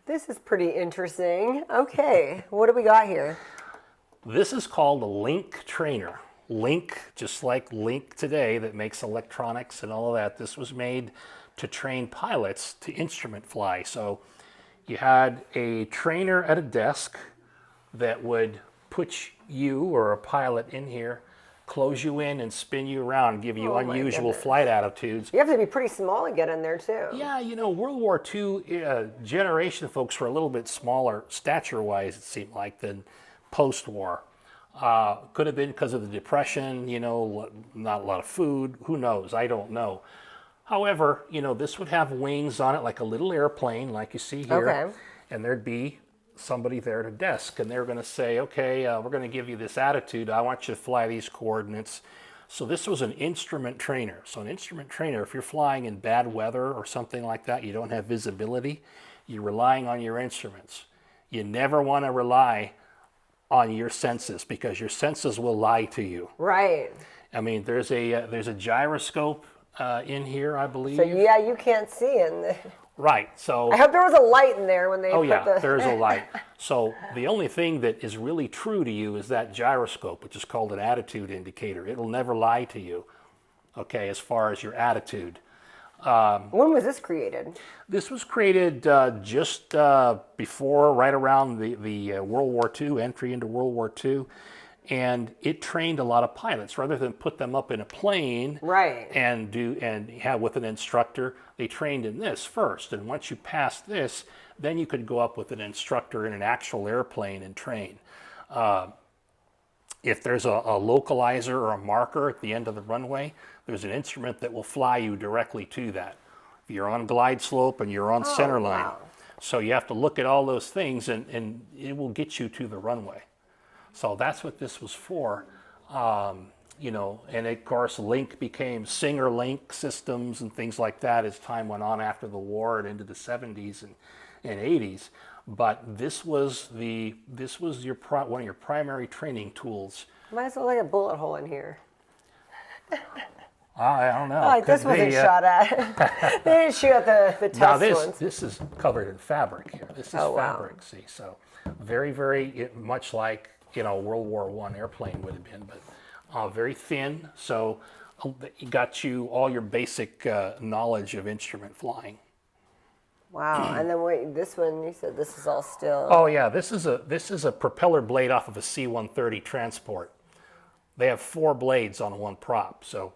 This is pretty interesting. Okay, what do we got here? This is called a Link trainer. Link, just like Link today that makes electronics and all of that, this was made to train pilots to instrument fly. So you had a trainer at a desk that would put you or a pilot in here, close you in and spin you around, give you unusual flight attitudes. You have to be pretty small to get in there too. Yeah, you know, World War II generation of folks were a little bit smaller stature-wise, it seemed like, than post-war. Could have been because of the Depression, you know, not a lot of food, who knows, I don't know. However, you know, this would have wings on it like a little airplane, like you see here, Okay. and there'd be somebody there at a desk, and they're going to say, okay, we're going to give you this attitude, I want you to fly these coordinates. So this was an instrument trainer. So an instrument trainer, if you're flying in bad weather or something like that, you don't have visibility, you're relying on your instruments. You never want to rely on your senses because your senses will lie to you. Right. I mean, there's a gyroscope in here, I believe. So yeah, you can't see in the... Right. So I hope there was a light in there when they oh put yeah, the... there's a light. So the only thing that is really true to you is that gyroscope, which is called an attitude indicator. It'll never lie to you, okay, as far as your attitude. When was this created? This was created just before, right around the World War II, entry into World War II. And it trained a lot of pilots. Rather than put them up in a plane Right. and have with an instructor, they trained in this first. And once you passed this, then you could go up with an instructor in an actual airplane and train. If there's a localizer or a marker at the end of the runway, there's an instrument that will fly you directly to that. If you're on glide slope and you're on center line. Wow. So you have to look at all those things and it will get you to the runway. So that's what this was for, you know, and of course Link became Singer Link systems and things like that as time went on after the war and into the 70s and 80s. But this was your one of your primary training tools. Might as well like a bullet hole in here. I don't know. Like this wasn't shot at. They didn't shoot at the test Now ones. this is covered in fabric here. This is fabric, see, so very, very much like, you know, World War I airplane would have been, but very thin, so it got you all your basic knowledge of instrument flying. Wow. And then wait, this one, you said this is all still... Oh yeah, this is a propeller blade off of a C-130 transport. They have 4 blades on one prop, so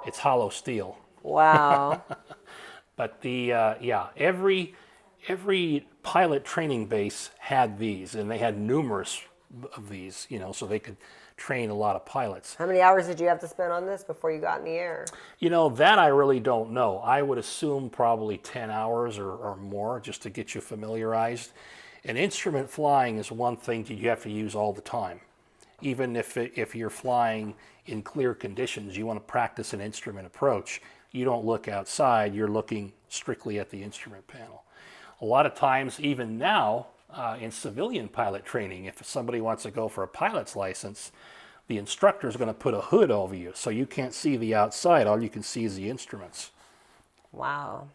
it's hollow steel. Wow. But every pilot training base had these, and they had numerous of these, you know, so they could train a lot of pilots. How many hours did you have to spend on this before you got in the air? You know, that I really don't know. I would assume probably 10 hours or more just to get you familiarized. And instrument flying is one thing that you have to use all the time. Even if you're flying in clear conditions, you want to practice an instrument approach. You don't look outside, you're looking strictly at the instrument panel. A lot of times, even now, in civilian pilot training, if somebody wants to go for a pilot's license, the instructor is going to put a hood over you so you can't see the outside. All you can see is the instruments. Wow.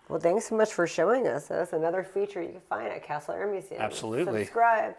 Well, thanks so much for showing us. That's another feature you can find at Castle Air Museum. Absolutely. Subscribe.